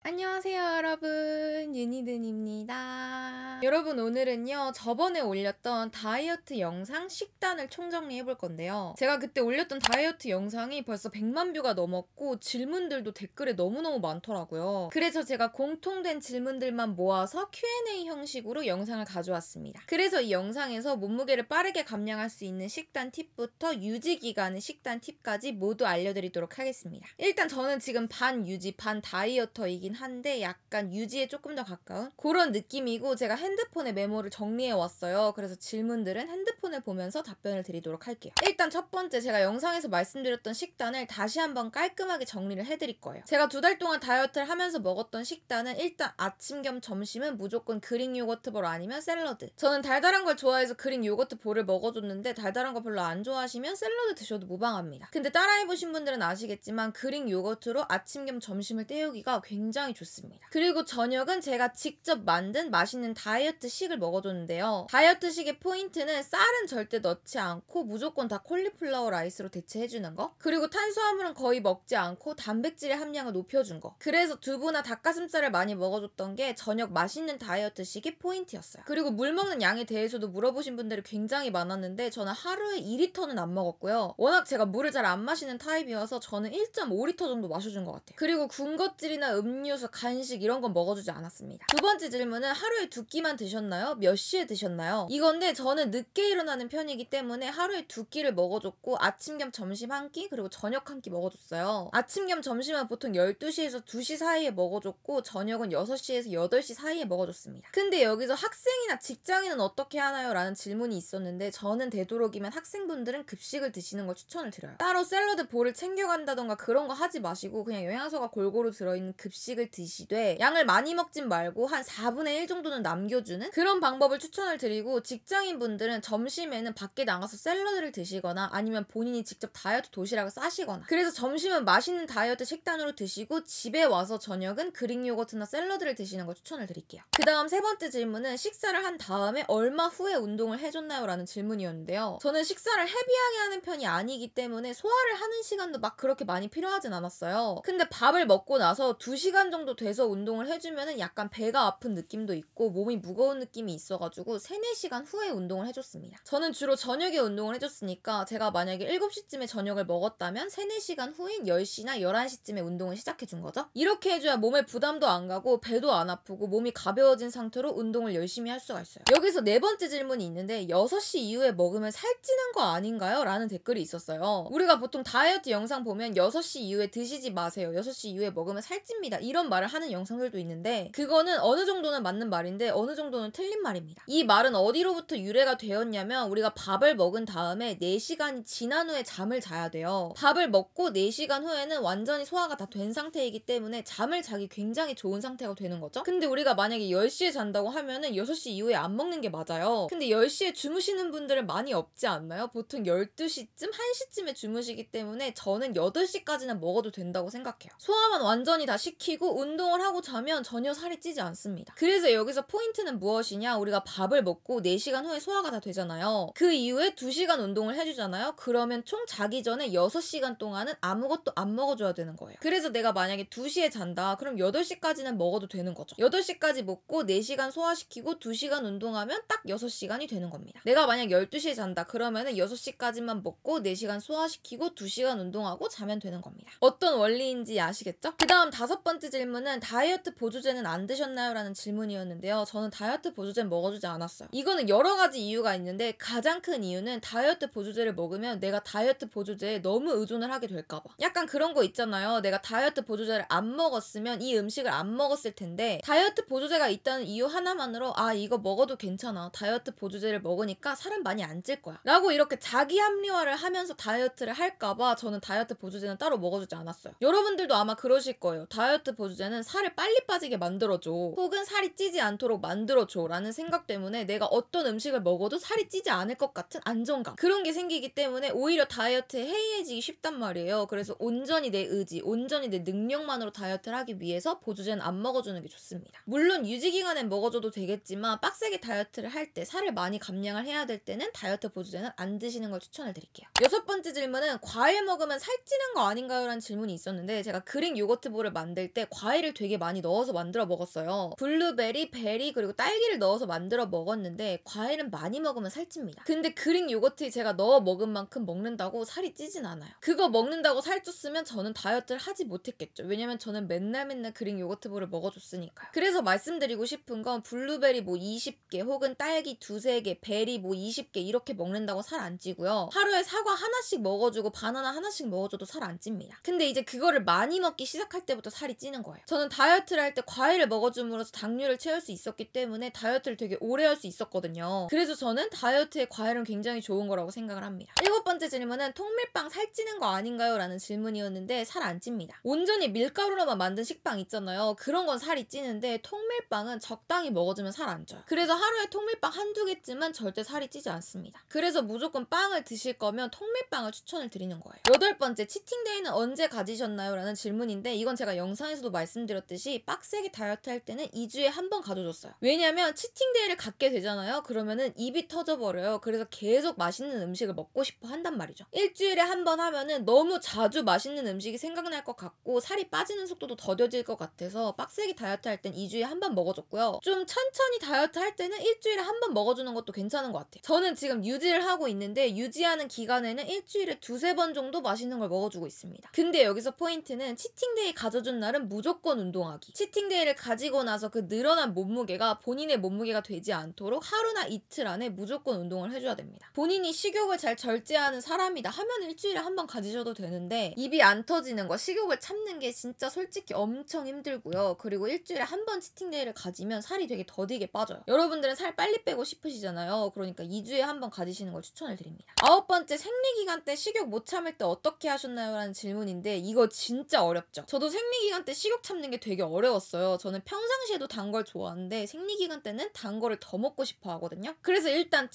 안녕하세요 여러분, 유니든입니다. 여러분, 오늘은요 저번에 올렸던 다이어트 영상 식단을 총정리해 볼 건데요, 제가 그때 올렸던 다이어트 영상이 벌써 100만 뷰가 넘었고 질문들도 댓글에 너무너무 많더라고요. 그래서 제가 공통된 질문들만 모아서 Q&A 형식으로 영상을 가져왔습니다. 그래서 이 영상에서 몸무게를 빠르게 감량할 수 있는 식단 팁부터 유지기간의 식단 팁까지 모두 알려드리도록 하겠습니다. 일단 저는 지금 반 유지 반 다이어터이긴 한데 약간 유지에 조금 더 가까운 그런 느낌이고, 제가 핸드폰에 메모를 정리해 왔어요. 그래서 질문들은 핸드폰을 보면서 답변을 드리도록 할게요. 일단 첫 번째, 제가 영상에서 말씀드렸던 식단을 다시 한번 깔끔하게 정리를 해드릴 거예요. 제가 2달 동안 다이어트를 하면서 먹었던 식단은 일단 아침 겸 점심은 무조건 그릭 요거트 볼 아니면 샐러드. 저는 달달한 걸 좋아해서 그릭 요거트 볼을 먹어줬는데 달달한 거 별로 안 좋아하시면 샐러드 드셔도 무방합니다. 근데 따라해보신 분들은 아시겠지만 그릭 요거트로 아침 겸 점심을 때우기가 굉장히 좋습니다. 그리고 저녁은 제가 직접 만든 맛있는 다이어트 식을 먹어줬는데요, 다이어트 식의 포인트는 쌀은 절대 넣지 않고 무조건 다 콜리플라워 라이스로 대체해주는 거, 그리고 탄수화물은 거의 먹지 않고 단백질의 함량을 높여준 거. 그래서 두부나 닭가슴살을 많이 먹어줬던 게 저녁 맛있는 다이어트 식의 포인트였어요. 그리고 물 먹는 양에 대해서도 물어보신 분들이 굉장히 많았는데 저는 하루에 2리터는 안 먹었고요, 워낙 제가 물을 잘 안 마시는 타입이어서 저는 1.5리터 정도 마셔준 것 같아요. 그리고 군것질이나 음료수, 간식 이런 건 먹어주지 않았습니다. 두 번째 질문은 하루에 2끼만 드셨나요? 몇 시에 드셨나요? 이건데 저는 늦게 일어나는 편이기 때문에 하루에 2끼를 먹어줬고 아침 겸 점심 1끼 그리고 저녁 1끼 먹어줬어요. 아침 겸 점심은 보통 12시에서 2시 사이에 먹어줬고 저녁은 6시에서 8시 사이에 먹어줬습니다. 근데 여기서 학생이나 직장인은 어떻게 하나요? 라는 질문이 있었는데 저는 되도록이면 학생분들은 급식을 드시는 걸 추천을 드려요. 따로 샐러드 볼을 챙겨간다던가 그런 거 하지 마시고 그냥 영양소가 골고루 들어있는 급식을 드시되 양을 많이 먹진 말고 한 4분의 1 정도는 남겨주는 그런 방법을 추천을 드리고, 직장인분들은 점심에는 밖에 나가서 샐러드를 드시거나 아니면 본인이 직접 다이어트 도시락을 싸시거나, 그래서 점심은 맛있는 다이어트 식단으로 드시고 집에 와서 저녁은 그릭 요거트나 샐러드를 드시는 걸 추천을 드릴게요. 그 다음 세 번째 질문은 식사를 한 다음에 얼마 후에 운동을 해줬나요? 라는 질문이었는데요, 저는 식사를 헤비하게 하는 편이 아니기 때문에 소화를 하는 시간도 막 그렇게 많이 필요하진 않았어요. 근데 밥을 먹고 나서 2시간 정도 돼서 운동을 해주면은 약간 배가 아픈 느낌도 있고 몸이 무거운 느낌이 있어가지고 3-4시간 후에 운동을 해줬습니다. 저는 주로 저녁에 운동을 해줬으니까 제가 만약에 7시쯤에 저녁을 먹었다면 3-4시간 후인 10시나 11시쯤에 운동을 시작해준 거죠. 이렇게 해줘야 몸에 부담도 안 가고 배도 안 아프고 몸이 가벼워진 상태로 운동을 열심히 할 수가 있어요. 여기서 네 번째 질문이 있는데 6시 이후에 먹으면 살찌는 거 아닌가요? 라는 댓글이 있었어요. 우리가 보통 다이어트 영상 보면 6시 이후에 드시지 마세요, 6시 이후에 먹으면 살찝니다, 이런 말을 하는 영상들도 있는데 그거는 어느 정도는 맞는 말인데 어느 정도는 틀린 말입니다. 이 말은 어디로부터 유래가 되었냐면, 우리가 밥을 먹은 다음에 4시간이 지난 후에 잠을 자야 돼요. 밥을 먹고 4시간 후에는 완전히 소화가 다 된 상태이기 때문에 잠을 자기 굉장히 좋은 상태가 되는 거죠. 근데 우리가 만약에 10시에 잔다고 하면은 6시 이후에 안 먹는 게 맞아요. 근데 10시에 주무시는 분들은 많이 없지 않나요? 보통 12시쯤, 1시쯤에 주무시기 때문에 저는 8시까지는 먹어도 된다고 생각해요. 소화만 완전히 다 시키고 운동을 하고 자면 전혀 살이 찌지 않습니다. 그래서 여기서 포인트는 무엇이냐, 우리가 밥을 먹고 4시간 후에 소화가 다 되잖아요. 그 이후에 2시간 운동을 해주잖아요. 그러면 총 자기 전에 6시간 동안은 아무것도 안 먹어줘야 되는 거예요. 그래서 내가 만약에 2시에 잔다 그럼 8시까지는 먹어도 되는 거죠. 8시까지 먹고 4시간 소화시키고 2시간 운동하면 딱 6시간이 되는 겁니다. 내가 만약 12시에 잔다 그러면은 6시까지만 먹고 4시간 소화시키고 2시간 운동하고 자면 되는 겁니다. 어떤 원리인지 아시겠죠? 그 다음 5번째 질문은 다이어트 보조제는 안 드셨나요? 라는 질문이었는데요, 저는 다이어트 보조제는 먹어주지 않았어요. 이거는 여러 가지 이유가 있는데 가장 큰 이유는 다이어트 보조제를 먹으면 내가 다이어트 보조제에 너무 의존을 하게 될까봐. 약간 그런 거 있잖아요, 내가 다이어트 보조제를 안 먹었으면 이 음식을 안 먹었을 텐데 다이어트 보조제가 있다는 이유 하나만으로 아 이거 먹어도 괜찮아, 다이어트 보조제를 먹으니까 살은 많이 안 찔 거야 라고 이렇게 자기 합리화를 하면서 다이어트를 할까봐 저는 다이어트 보조제는 따로 먹어주지 않았어요. 여러분들도 아마 그러실 거예요. 다이어트 보조제는 살을 빨리 빠지게 만들어줘, 혹은 살이 찌지 않도록 만들어줘 라는 생각 때문에 내가 어떤 음식을 먹어도 살이 찌지 않을 것 같은 안정감, 그런 게 생기기 때문에 오히려 다이어트에 해이해지기 쉽단 말이에요. 그래서 온전히 내 의지, 온전히 내 능력만으로 다이어트를 하기 위해서 보조제는 안 먹어주는 게 좋습니다. 물론 유지기간엔 먹어줘도 되겠지만 빡세게 다이어트를 할 때, 살을 많이 감량을 해야 될 때는 다이어트 보조제는 안 드시는 걸 추천을 드릴게요. 6번째 질문은 과일 먹으면 살찌는 거 아닌가요? 라는 질문이 있었는데 제가 그릭 요거트 볼을 만들 때 과일을 되게 많이 넣어서 만들어 먹었어요. 블루베리, 베리 그리고 딸기를 넣어서 만들어 먹었는데 과일은 많이 먹으면 살찝니다. 근데 그릭 요거트에 제가 넣어 먹은 만큼 먹는다고 살이 찌진 않아요. 그거 먹는다고 살쪘으면 저는 다이어트를 하지 못했겠죠. 왜냐면 저는 맨날 그릭 요거트볼을 먹어줬으니까요. 그래서 말씀드리고 싶은 건 블루베리 뭐 20개 혹은 딸기 2~3개, 베리 뭐 20개 이렇게 먹는다고 살 안 찌고요. 하루에 사과 하나씩 먹어주고 바나나 하나씩 먹어줘도 살 안 찝니다. 근데 이제 그거를 많이 먹기 시작할 때부터 살이 찌는 거예요. 저는 다이어트를 할 때 과일을 먹어줌으로써 당류를 채울 수 있었기 때문에 다이어트를 되게 오래 할 수 있었거든요. 그래서 저는 다이어트에 과일은 굉장히 좋은 거라고 생각을 합니다. 7번째 질문은 통밀빵 살찌는 거 아닌가요? 라는 질문이었는데 살 안 찝니다. 온전히 밀가루로만 만든 식빵 있잖아요. 그런 건 살이 찌는데 통밀빵은 적당히 먹어주면 살 안 쪄요. 그래서 하루에 통밀빵 한두 개쯤은 절대 살이 찌지 않습니다. 그래서 무조건 빵을 드실 거면 통밀빵을 추천을 드리는 거예요. 8번째, 치팅데이는 언제 가지셨나요? 라는 질문인데 이건 제가 영상에서도 말씀드렸듯이 빡세게 다이어트 할 때는 2주에 한 번 가져줬어요. 왜냐면 치팅데이를 갖게 되잖아요. 그러면은 입이 터져버려요. 그래서 계속 맛있는 음식을 먹고 싶어 한단 말이죠. 일주일에 한 번 하면은 너무 자주 맛있는 음식이 생각날 것 같고 살이 빠지는 속도도 더뎌질 것 같아서 빡세게 다이어트 할 땐 2주에 한 번 먹어줬고요. 좀 천천히 다이어트 할 때는 일주일에 한 번 먹어주는 것도 괜찮은 것 같아요. 저는 지금 유지를 하고 있는데 유지하는 기간에는 일주일에 2~3번 정도 맛있는 걸 먹어주고 있습니다. 근데 여기서 포인트는 치팅데이 가져준 날은 무조건 운동하기. 치팅데이를 가지고 나서 그 늘어난 몸무게가 본인의 몸무게가 되지 않도록 하루나 이틀 안에 무조건 운동을 해줘야 됩니다. 본인이 식욕을 잘 절제하는 사람이다 하면 일주일에 한 번 가지셔도 되는데 입이 안 터지는 거, 식욕을 참는 게 진짜 솔직히 엄청 힘들고요. 그리고 일주일에 한 번 치팅데이를 가지면 살이 되게 더디게 빠져요. 여러분들은 살 빨리 빼고 싶으시잖아요. 그러니까 2주에 한 번 가지시는 걸 추천을 드립니다. 9번째, 생리기간 때 식욕 못 참을 때 어떻게 하셨나요? 라는 질문인데 이거 진짜 어렵죠. 저도 생리기간 때 식욕 참는 게 되게 어려웠어요. 저는 평상시에도 단 걸 좋아하는데 생리기간 때는 단 거를 더 먹고 싶어 하거든요. 그래서 일단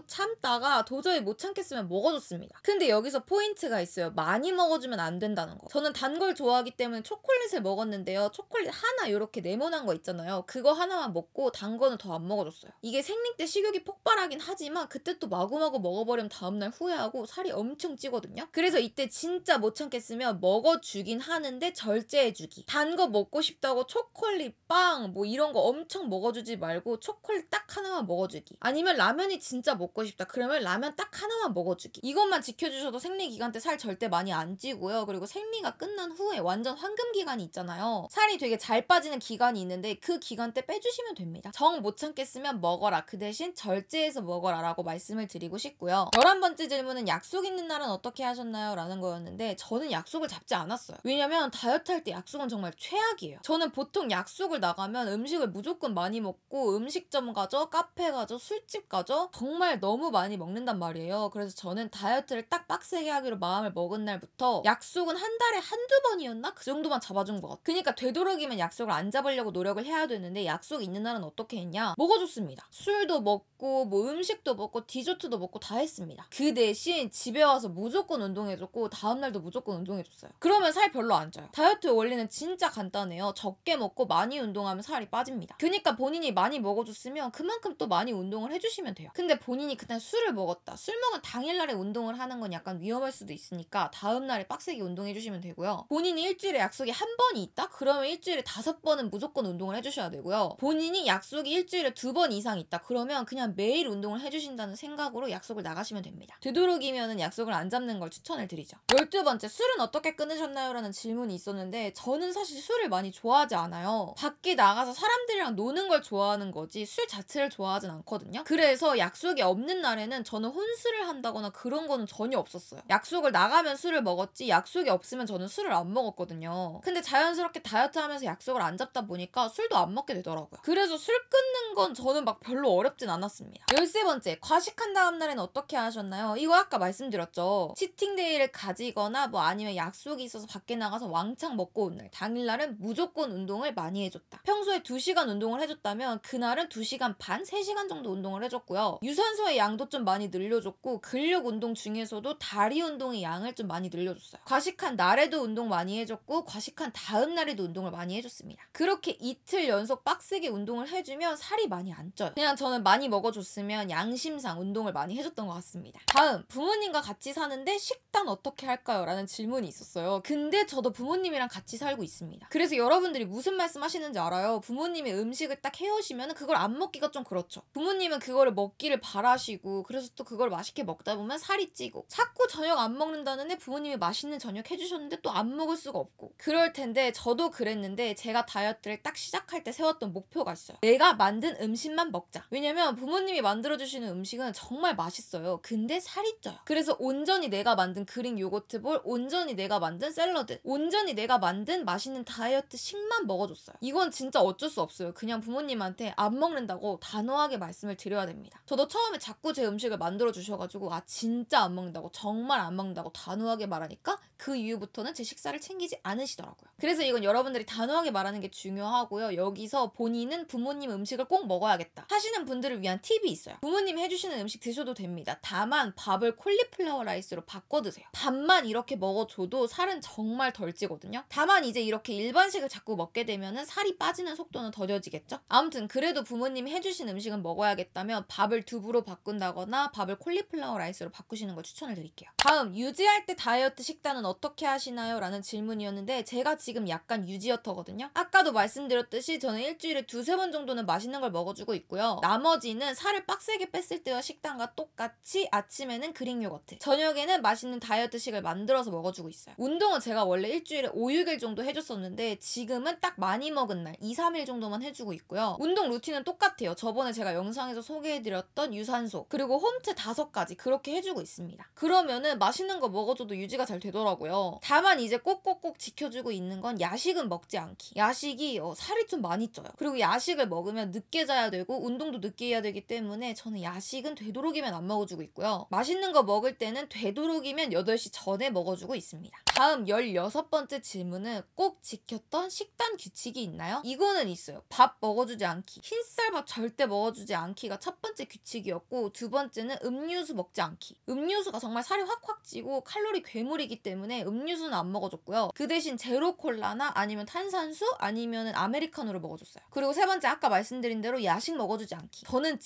참다가 도저히 못 참겠으면 먹어줬습니다. 근데 여기서 포인트가 있어요. 많이 먹어주면 안 된다는 거. 저는 단 걸 좋아하기 때문에 초콜릿을 먹었는데요. 초콜릿 하나 이렇게 네모난 거 있잖아요. 그거 하나만 먹고 단 거는 더 안 먹어줬어요. 이게 생리 때 식욕이 폭발하긴 하지만 그때 또 마구마구 먹어버리면 다음날 후회하고 살이 엄청 찌거든요. 그래서 이때 진짜 못 참겠으면 먹어주긴 하는데 절제해주기. 단 거 먹고 싶다고 초콜릿, 빵 뭐 이런 거 엄청 먹어주지 말고 초콜릿 딱 하나만 먹어주기. 아니면 라면이 진짜 먹고 싶다. 그러면 라면 딱 하나만 먹어주기. 이것만 지켜주셔도 생리 기간 때 살 절대 많이 안 찌고요. 그리고 생리가 끝난 후에 완전 황금 기간이 있잖아요. 살이 되게 잘 빠지는 기간이 있는데 그 기간 때 빼주시면 됩니다. 정 못 참겠으면 먹어라. 그 대신 절제해서 먹어라 라고 말씀을 드리고 싶고요. 11번째 질문은 약속 있는 날은 어떻게 하셨나요? 라는 거였는데 저는 약속을 잡지 않았어요. 왜냐면 다이어트 할 때 약속은 정말 최악이에요. 저는 보통 약속을 나가면 음식을 무조건 많이 먹고 음식점 가죠, 카페 가죠, 술집 가죠. 정말 너무 많이 먹는단 말이에요. 그래서 저는 다이어트를 딱 빡세게 하기로 마음을 먹은 날부터 약속은 한 달에 한두 번이었나? 그 정도만 잡아준 것 같아요. 그러니까 되도록이면 약속을 안 잡으려고 노력을 해야 되는데 약속 있는 날은 어떻게 했냐? 먹어줬습니다. 술도 먹고 뭐 음식도 먹고 디저트도 먹고 다 했습니다. 그 대신 집에 와서 무조건 운동해줬고 다음날도 무조건 운동해줬어요. 그러면 살 별로 안 쪄요. 다이어트 원리는 진짜 간단해요. 적게 먹고 많이 운동하면 살이 빠집니다. 그러니까 본인이 많이 먹어줬으면 그만큼 또 많이 운동을 해주시면 돼요. 근데 본인이 그날 술을 먹었다. 술 먹은 당일날에 운동을 하는 건 약간 위험할 수도 있으니까 다음날에 빡세게 운동해주시면 되고요. 본인이 일주일에 약속이 한 번이 있다? 그러면 일주일에 5번은 무조건 운동을 해주셔야 되고요. 본인이 약속이 일주일에 2번 이상 있다. 그러면 그냥 매일 운동을 해주신다는 생각으로 약속을 나가시면 됩니다. 되도록이면 약속을 안 잡는 걸 추천을 드리죠. 12번째, 술은 어떻게 끊으셨나요? 라는 질문이 있었는데 저는 사실 술을 많이 좋아하지 않아요. 밖에 나가서 사람들이랑 노는 걸 좋아하는 거지 술 자체를 좋아하진 않거든요. 그래서 약속이 없는 날에는 저는 혼술을 한다거나 그런 거는 전혀 없었어요. 약속을 나가면 술을 먹었지 약속이 없으면 저는 술을 안 먹었거든요. 근데 자연스럽게 다이어트 하면서 약속을 안 잡다 보니까 술도 안 먹게 되더라고요. 그래서 술 끊는 건 저는 막 별로 어렵진 않았습니다. 13번째, 과식한 다음 날엔 어떻게 하셨나요? 이거 아까 말씀드렸죠. 치팅데이를 가지거나 뭐 아니면 약속이 있어서 밖에 나가서 왕창 먹고 온 날, 당일날은 무조건 운동을 많이 해줬다. 평소에 2시간 운동을 해줬다면 그날은 2시간 반, 3시간 정도 운동을 해줬고요. 유산소의 양도 좀 많이 늘려줬고 근력 운동 중에서도 다리 운동의 양을 좀 많이 늘려줬어요. 과식한 날에도 운동 많이 해줬고 과식한 다음 날에도 운동을 많이 해줬습니다. 그렇게 이틀 연속 빡세게 운동을 해주면 살이 많이 안 쪄요. 그냥 저는 많이 먹어줬으면 양심상 운동을 많이 해줬던 것 같습니다. 다음, 부모님과 같이 사는데 식단 어떻게 할까요? 라는 질문이 있었어요. 근데 저도 부모님이랑 같이 살고 있습니다. 그래서 여러분들이 무슨 말씀 하시는지 알아요? 부모님이 음식을 딱 해오시면 그걸 안 먹기가 좀 그렇죠. 부모님은 그거를 먹기를 바라시고 그래서 또 그걸 맛있게 먹다 보면 살이 찌고 자꾸 저녁 안 먹는다는데 부모님이 맛있는 저녁 해주셨는데 또 안 먹을 수가 없고 그럴 텐데 저도 그랬는데 제가 다이어트를 딱 시작할 때 세웠던 목표가 있어요. 내가 만든 음식만 먹자. 왜냐면 부모님이 만들어주시는 음식은 정말 맛있어요. 근데 살이 쪄요. 그래서 온전히 내가 만든 그릭 요거트볼, 온전히 내가 만든 샐러드, 온전히 내가 만든 맛있는 다이어트 식만 먹어줬어요. 이건 진짜 어쩔 수 없어요. 그냥 부모님한테 안 먹는다고 단호하게 말씀을 드려야 됩니다. 저도 처음에 자꾸 제 음식을 만들어주셔가지고 진짜 안 먹는다고, 정말 안 먹는다고 단호하게 말하니까 그 이후부터는 제 식사를 챙기지 않으시더라고요. 그래서 이건 여러분들이 단호하게 말하는 게 중요하고요. 여기서 본인은 부모님 음식을 꼭 먹어야겠다 하시는 분들을 위한 팁이 있어요. 부모님이 해주시는 음식 드셔도 됩니다. 다만 밥을 콜리플라워 라이스로 바꿔 드세요. 밥만 이렇게 먹어줘도 살은 정말 덜 찌거든요. 다만 이제 이렇게 일반식을 자꾸 먹게 되면은 살이 빠지는 속도는 더뎌지겠죠? 아무튼 그래도 부모님이 해주신 음식은 먹어야겠다면 밥을 두부로 바꾼다거나 밥을 콜리플라워 라이스로 바꾸시는 걸 추천을 드릴게요. 다음, 유지할 때 다이어트 식단은 어떻게 하시나요? 라는 질문이었는데 제가 지금 약간 유지어터거든요. 아까도 말씀드렸듯이 저는 일주일에 2-3번 정도는 맛있는 걸 먹어주고 있고요. 나머지는 살을 빡세게 뺐을 때와 식단과 똑같이 아침에는 그릭 요거트, 저녁에는 맛있는 다이어트식을 만들어서 먹어주고 있어요. 운동은 제가 원래 일주일에 5-6일 정도 해줬었는데 지금은 딱 많이 먹은 날 2-3일 정도만 해주고 있고요. 운동 루틴은 똑같아요. 저번에 제가 영상에서 소개해드렸던 유산소 그리고 홈트 5가지 그렇게 해주고 있습니다. 그러면은 맛있는 거 먹어줘도 유지가 잘 되더라고요. 다만 이제 꼭꼭꼭 지켜주고 있는 건 야식은 먹지 않기. 야식이 살이 좀 많이 쪄요. 그리고 야식을 먹으면 늦게 자야 되고 운동도 늦게 해야 되기 때문에 저는 야식은 되도록이면 안 먹어주고 있고요. 맛있는 거 먹을 때는 되도록이면 8시 전에 먹어주고 있습니다. 다음 16번째 질문은 꼭 지켰던 식단 규칙이 있나요? 이거는 있어요. 밥 먹어주지 않기. 흰쌀밥 절대 먹어주지 않기가 첫 번째 규칙이었고, 두 번째는 음료수 먹지 않기. 음료수가 정말 살이 확확 찌고 칼로리 괴물이기 때문에 음료수는 안 먹어줬고요. 그 대신 제로 콜라나 아니면 탄산수 아니면 아메리카노를 먹어줬어요. 그리고 세 번째, 아까 말씀드린 대로 야식 먹어주지 않기. 저는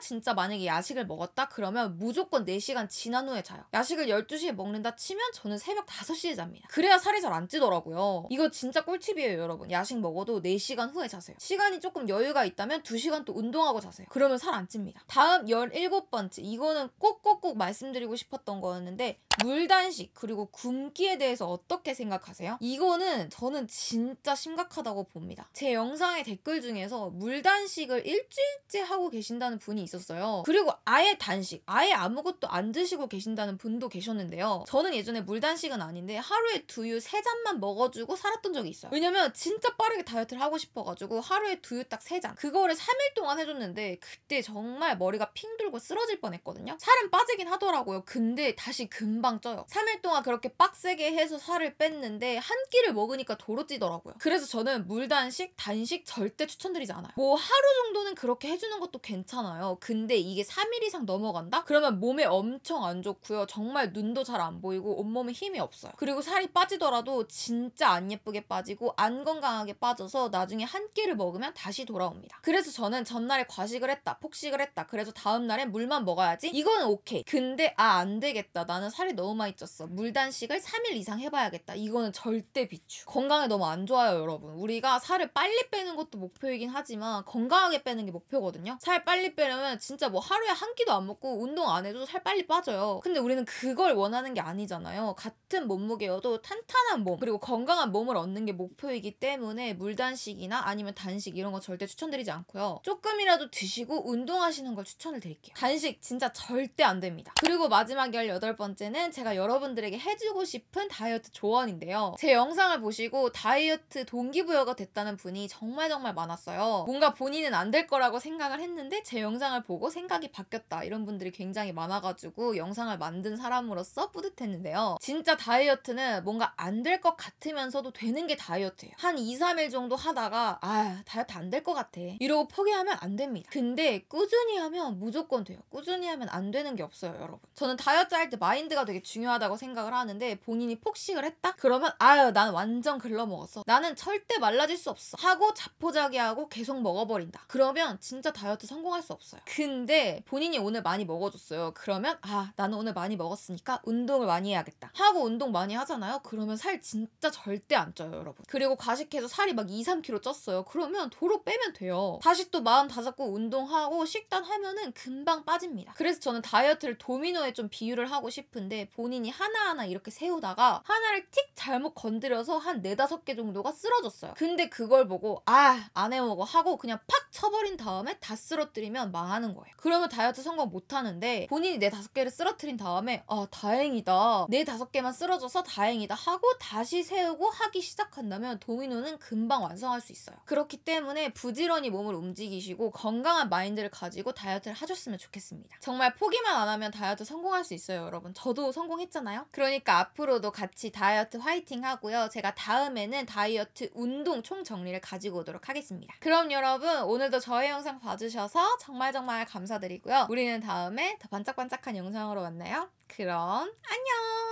진짜 만약에 야식을 먹었다 그러면 무조건 4시간 지난 후에 자요. 야식을 12시에 먹는다 치면 저는 새벽 5시에 잡니다. 그래야 살이 잘 안 찌더라고요. 이거 진짜 꿀팁이에요, 여러분. 야식 먹어도 4시간 후에 자세요. 시간이 조금 여유가 있다면 2시간 또 운동하고 자세요. 그러면 살 안 찝니다. 다음 17번째, 이거는 꼭꼭꼭 말씀드리고 싶었던 거였는데, 물단식 그리고 굶기에 대해서 어떻게 생각하세요? 이거는 저는 진짜 심각하다고 봅니다. 제 영상의 댓글 중에서 물단식을 일주일째 하고 계신다는 분이 있었어요. 그리고 아예 단식, 아예 아무것도 안 드시고 계신다는 분도 계셨는데요. 저는 예전에 물단식은 아닌데 하루에 두유 3잔만 먹어주고 살았던 적이 있어요. 왜냐면 진짜 빠르게 다이어트를 하고 싶어가지고 하루에 두유 딱 3잔, 그거를 3일 동안 해줬는데 그때 정말 머리가 핑 돌고 쓰러질 뻔했거든요. 살은 빠지긴 하더라고요. 근데 다시 금방 쪄요. 3일 동안 그렇게 빡세게 해서 살을 뺐는데 한 끼를 먹으니까 도로 찌더라고요. 그래서 저는 물단식, 단식 절대 추천드리지 않아요. 뭐 하루 정도는 그렇게 해주는 것도 괜찮아요. 근데 이게 3일 이상 넘어간다? 그러면 몸에 엄청 안 좋고요. 정말 눈도 잘 안 보이고 온몸에 힘이 없어요. 그리고 살이 빠지더라도 진짜 안 예쁘게 빠지고 안 건강하게 빠져서 나중에 한 끼를 먹으면 다시 돌아옵니다. 그래서 저는 전날에 과식을 했다, 폭식을 했다, 그래서 다음날에 물만 먹어야지, 이거는 오케이. 근데 안 되겠다, 나는 살이 너무 많이 쪘어, 물단식을 3일 이상 해봐야겠다, 이거는 절대 비추. 건강에 너무 안 좋아요, 여러분. 우리가 살을 빨리 빼는 것도 목표이긴 하지만 건강하게 빼는 게 목표거든요. 살 빨리 빼려면 진짜 뭐 하루에 한 끼도 안 먹고 운동 안 해도 살 빨리 빠져요. 근데 우리는 그걸 원하는 게 아니잖아요. 같은 몸무게여도 탄탄한 몸 그리고 건강한 몸을 얻는 게 목표이기 때문에 물단식이나 아니면 단식 이런 거 절대 추천드리지 않고요. 조금이라도 드시고 운동하시는 걸 추천을 드릴게요. 단식 진짜 절대 안 됩니다. 그리고 마지막 18번째는 제가 여러분들에게 해주고 싶은 다이어트 조언인데요. 제 영상을 보시고 다이어트 동기부여가 됐다는 분이 정말 많았어요. 뭔가 본인은 안 될 거라고 생각을 했는데 제 영상을 보고 생각이 바뀌었다, 이런 분들이 굉장히 많아가지고 영상을 만든 사람으로서 뿌듯했는데요. 진짜 다이어트는 뭔가 안 될 것 같으면서도 되는 게 다이어트예요. 한 2-3일 정도 하다가 다이어트 안 될 것 같아 이러고 포기하면 안 됩니다. 근데 꾸준히 하면 무조건 돼요. 꾸준히 하면 안 되는 게 없어요, 여러분. 저는 다이어트 할 때 마인드가 되게 중요하다고 생각을 하는데, 본인이 폭식을 했다? 그러면 난 완전 글러먹었어, 나는 절대 말라질 수 없어 하고 자포자기하고 계속 먹어버린다. 그러면 진짜 다이어트 성공할 수 없어요. 근데 본인이 오늘 많이 먹어줬어요. 그러면 나는 오늘 많이 먹었으니까 운동을 많이 해야겠다 하고 운동 많이 하잖아요. 그러면 살 진짜 절대 안 쪄요, 여러분. 그리고 과식해서 살이 막 2, 3kg 쪘어요. 그러면 도로 빼면 돼요. 다시 또 마음 다잡고 운동하고 식단 하면은 금방 빠집니다. 그래서 저는 다이어트를 도미노에 좀 비유를 하고 싶은데, 본인이 하나하나 이렇게 세우다가 하나를 틱 잘못 건드려서 한 4, 5개 정도가 쓰러졌어요. 근데 그걸 보고 안 해먹어 하고 그냥 팍 쳐버린 다음에 다 쓰러뜨리면 망하는 거예요. 그러면 다이어트 성공 못하는데, 본인이 4, 5개를 쓰러뜨린 다음에 다행이다, 4, 5개만 쓰러져서 다행이다 하고 다시 세우고 하기 시작한다면 도미노는 금방 완성할 수 있어요. 그렇기 때문에 부지런히 몸을 움직이시고 건강한 마인드를 가지고 다이어트를 하셨으면 좋겠습니다. 정말 포기만 안 하면 다이어트 성공할 수 있어요, 여러분. 저도 성공했잖아요. 그러니까 앞으로도 같이 다이어트 화이팅 하고요. 제가 다음에는 다이어트 운동 총정리를 가지고 오도록 하겠습니다. 그럼 여러분, 오늘도 저의 영상 봐주셔서 정말 감사드리고요. 우리는 다음에 더 반짝반짝한 영상으로 만나요. 그럼 안녕!